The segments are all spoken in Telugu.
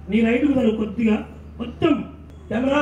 నీ రైట్ కుదరు కొద్దిగా మొత్తం కెమెరా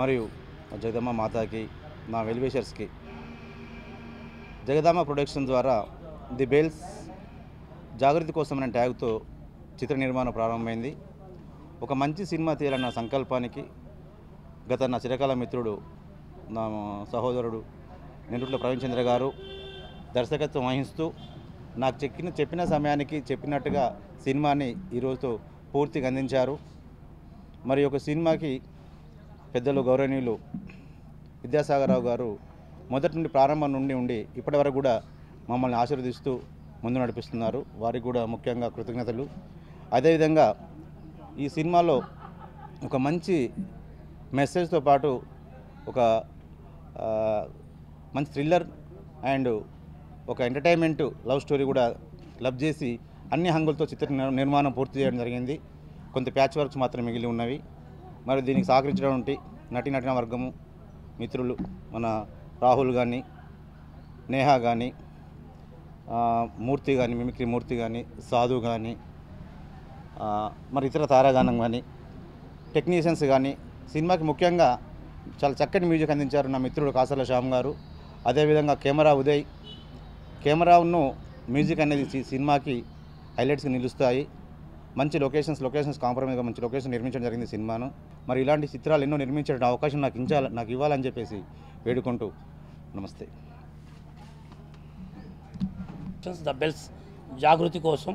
మరియు జగదమ్మ మాతాకి మా వెల్విషర్స్కి జగదమ్మ ప్రొడక్షన్ ద్వారా ది బెల్స్ జాగృతి కోసం అనే ట్యాగ్తో చిత్ర నిర్మాణం ప్రారంభమైంది. ఒక మంచి సినిమా తీయాలన్న సంకల్పానికి గత నా చిరకాల మిత్రుడు నా సహోదరుడు నెల్లూరులో ప్రవీణ్ చంద్ర గారు దర్శకత్వం వహిస్తూ నాకు చెప్పిన సమయానికి చెప్పినట్టుగా సినిమాని ఈరోజు పూర్తిగా అందించారు. మరి ఒక సినిమాకి పెద్దలు గౌరవనీయులు విద్యాసాగరరావు గారు మొదటి నుండి ప్రారంభం నుండి ఉండి ఇప్పటి వరకు కూడా మమ్మల్ని ఆశీర్వదిస్తూ ముందు నడిపిస్తున్నారు. వారికి కూడా ముఖ్యంగా కృతజ్ఞతలు. అదేవిధంగా ఈ సినిమాలో ఒక మంచి మెసేజ్తో పాటు ఒక మంచి థ్రిల్లర్ అండ్ ఒక ఎంటర్టైన్మెంట్ లవ్ స్టోరీ కూడా క్లబ్ చేసి అన్ని హంగులతో చిత్ర నిర్మాణం పూర్తి చేయడం జరిగింది. కొంత ప్యాచ్ వర్క్స్ మాత్రం మిగిలి ఉన్నవి. మరి దీనికి సహకరించినటువంటి నటీనటన వర్గము మిత్రులు మన రాహుల్ కానీ, నేహా కానీ, మూర్తి కానీ, మిమిక్రీ మూర్తి కానీ, సాధు కానీ, మరి ఇతర తారాగానం కానీ, టెక్నీషియన్స్ కానీ, సినిమాకి ముఖ్యంగా చాలా చక్కటి మ్యూజిక్ అందించారు నా మిత్రుడు కాసర్ల శ్యామ్ గారు. అదేవిధంగా కెమెరా ఉదయ్, కెమెరాను మ్యూజిక్ అనేది సినిమాకి హైలైట్స్గా నిలుస్తాయి. మంచి లొకేషన్స్ కాంప్రమైజ్గా మంచి లొకేషన్ నిర్మించడం జరిగింది సినిమాను. మరి ఇలాంటి చిత్రాలు ఎన్నో నిర్మించే అవకాశం నాకు ఇవ్వాలని చెప్పేసి వేడుకుంటూ నమస్తే. ద బెల్స్ జాగృతి కోసం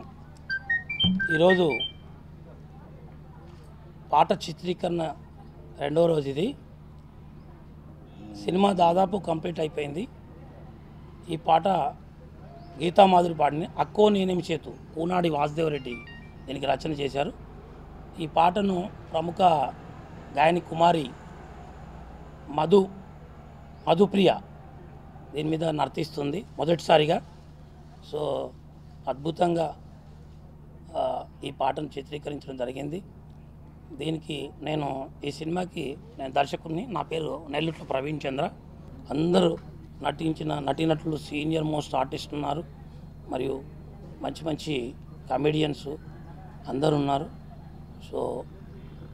ఈరోజు పాట చిత్రీకరణ 2వ రోజు. ఇది సినిమా దాదాపు కంప్లీట్ అయిపోయింది. ఈ పాట గీతామాధురి పాడిని అక్కో నేనేమి చేతు పూనాడి వాసుదేవరెడ్డి దీనికి రచన చేశారు. ఈ పాటను ప్రముఖ గాయని కుమారి మధుప్రియ దీని మీద నర్తిస్తుంది మొదటిసారిగా. సో అద్భుతంగా ఈ పాటను చిత్రీకరించడం జరిగింది. దీనికి ఈ సినిమాకి నేను దర్శకుడిని. నా పేరు నెల్లుట్ల ప్రవీణ్ చంద్ర. అందరూ నటించిన నటీనటులు సీనియర్ మోస్ట్ ఆర్టిస్ట్ ఉన్నారు, మరియు మంచి మంచి కమెడియన్స్ అందరూ ఉన్నారు. సో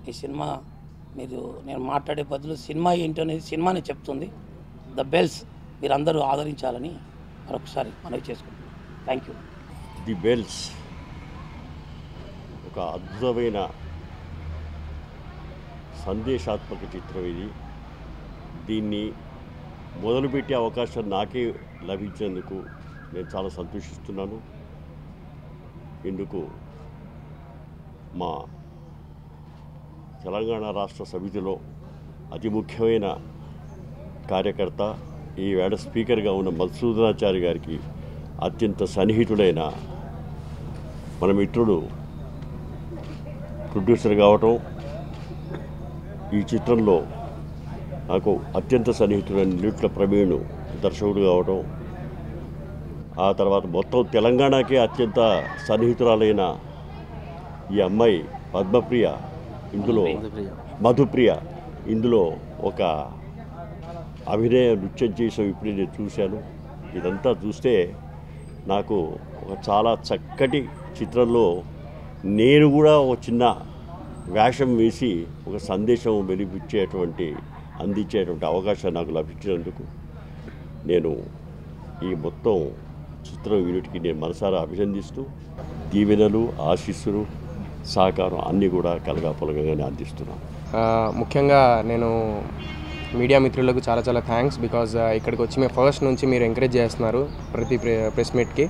ఈ సినిమా నేను మాట్లాడే బదులు సినిమా ఏంటో అనేది సినిమానే చెప్తుంది. ద బెల్స్ మీరందరూ ఆదరించాలని మరొకసారి మనవి చేసుకుంటున్నాను. Thank you. ది బెల్స్ ఒక అద్భుతమైన సందేశాత్మక చిత్రం ఇది. దీన్ని మొదలుపెట్టే అవకాశం నాకే లభించేందుకు నేను చాలా సంతోషిస్తున్నాను. ఇందుకు మా తెలంగాణ రాష్ట్ర సమితిలో అతి ముఖ్యమైన కార్యకర్త, ఈ వేళ స్పీకర్గా ఉన్న మధుసూదనాచారి గారికి అత్యంత సన్నిహితుడైన మన మిత్రుడు ప్రొడ్యూసర్ కావటం, ఈ చిత్రంలో నాకు అత్యంత సన్నిహితుడైన నెల్లుట్ల ప్రవీణ్ దర్శకుడు కావటం, ఆ తర్వాత మొత్తం తెలంగాణకే అత్యంత సన్నిహితురాలైన ఈ అమ్మాయి మధుప్రియ ఇందులో ఒక అభినయ నృత్యం చేసాం. ఇప్పుడే నేను చూశాను. ఇదంతా చూస్తే నాకు ఒక చాలా చక్కటి చిత్రంలో నేను కూడా ఒక చిన్న వేషం వేసి ఒక సందేశం అందించేటువంటి అవకాశం నాకు లభించినందుకు నేను ఈ మొత్తం చిత్రం యూనిట్కి నేను మనసారా అభినందిస్తూ దీవెనలు, ఆశీస్సులు, సహకారం అన్నీ కూడా కలగాపలగానే అందిస్తున్నాను. ముఖ్యంగా నేను మీడియా మిత్రులకు చాలా చాలా థ్యాంక్స్. బికాజ్ ఇక్కడికి వచ్చి మేము ఫస్ట్ నుంచి మీరు ఎంకరేజ్ చేస్తున్నారు ప్రతి ప్రెస్ మీట్కి.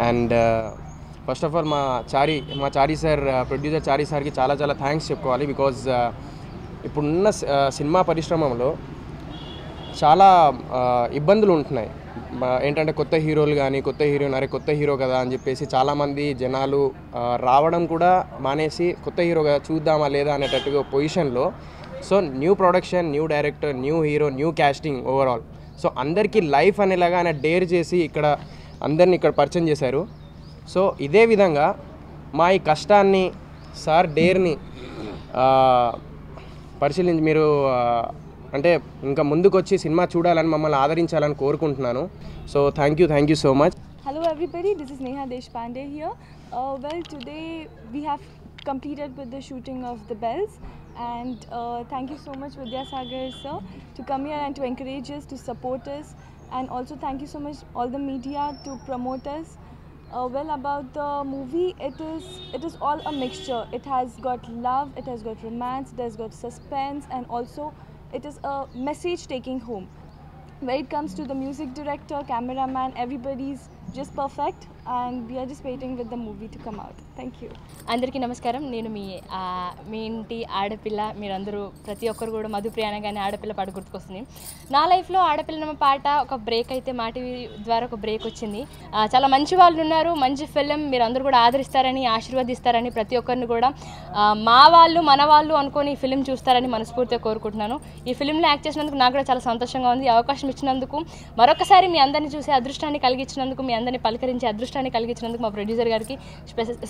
అండ్ ఫస్ట్ ఆఫ్ ఆల్ మా చారీ సార్, ప్రొడ్యూసర్ చారీ సార్కి చాలా చాలా థ్యాంక్స్ చెప్పుకోవాలి. బికాజ్ ఇప్పుడున్న సినిమా పరిశ్రమలో చాలా ఇబ్బందులు ఉంటున్నాయి. ఏంటంటే కొత్త హీరోలు కానీ కొత్త హీరో కదా అని చెప్పేసి చాలామంది జనాలు రావడం కూడా మానేసి కొత్త హీరో కదా చూద్దామా లేదా అనేటట్టుగా పొజిషన్లో. So new production, new director, new hero, new casting overall. So అందరికీ లైఫ్ అనేలాగా ఆయన డేర్ చేసి అందరినీ ఇక్కడ పరిచయం చేశారు. సో ఇదే విధంగా మా ఈ కష్టాన్ని, సార్ డేర్ని పరిశీలించి మీరు అంటే ఇంకా ముందుకు వచ్చి సినిమా చూడాలని మమ్మల్ని ఆదరించాలని కోరుకుంటున్నాను. So thank you so much. Hello everybody, this is Neha Deshpande here. Well, today we have completed with the shooting of The Bells, and thank you so much Vidyasagar sir to come here and to encourage us, to support us, and also thank you so much all the media to promote us. Well, about the movie, it is all a mixture. It has got love, it has got romance, it has got suspense, and also it is a message taking home. When it comes to the music director, cameraman, everybody's just perfect, and we are just waiting with the movie to come out. Thank you. అందరికీ నమస్కారం. నేను మీ ఇంటి ఆడపిల్ల. మీరందరూ ప్రతి ఒక్కరు కూడా మధుప్రియ అనగానే ఆడపిల్ల పాట గుర్తుకొస్తుంది. నా లైఫ్లో ఆడపిల్ల పాట ఒక బ్రేక్ అయితే మా టీవీ ద్వారా ఒక బ్రేక్ వచ్చింది. చాలా మంచి వాళ్ళు ఉన్నారు, మంచి ఫిలిం. మీరందరూ కూడా ఆదరిస్తారని, ఆశీర్వదిస్తారని, ప్రతి ఒక్కరిని కూడా మా వాళ్ళు మన వాళ్ళు అనుకొని ఈ ఫిలిం చూస్తారని మనస్ఫూర్తిగా కోరుకుంటున్నాను. ఈ ఫిలింలో యాక్ట్ చేసినందుకు నాకు కూడా చాలా సంతోషంగా ఉంది. అవకాశం ఇచ్చినందుకు, మరొకసారి మీ అందరినీ చూసే అదృష్టాన్ని కలిగించినందుకు, మీ అందరినీ పలకరించే అదృష్టాన్ని కలిగించినందుకు మా ప్రొడ్యూసర్ గారికి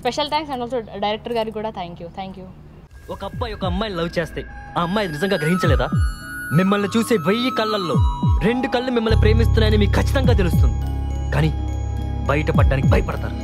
special thanks, and also director గారికి కూడా థ్యాంక్ యూ. ఒక అబ్బాయి ఒక అమ్మాయిని లవ్ చేస్తే ఆ అమ్మాయి నిజంగా గ్రహించలేదా? మిమ్మల్ని చూసే 1000 కళ్ళల్లో 2 కళ్ళు మిమ్మల్ని ప్రేమిస్తున్నాయని మీకు ఖచ్చితంగా తెలుస్తుంది, కానీ బయటపడడానికి భయపడతారు.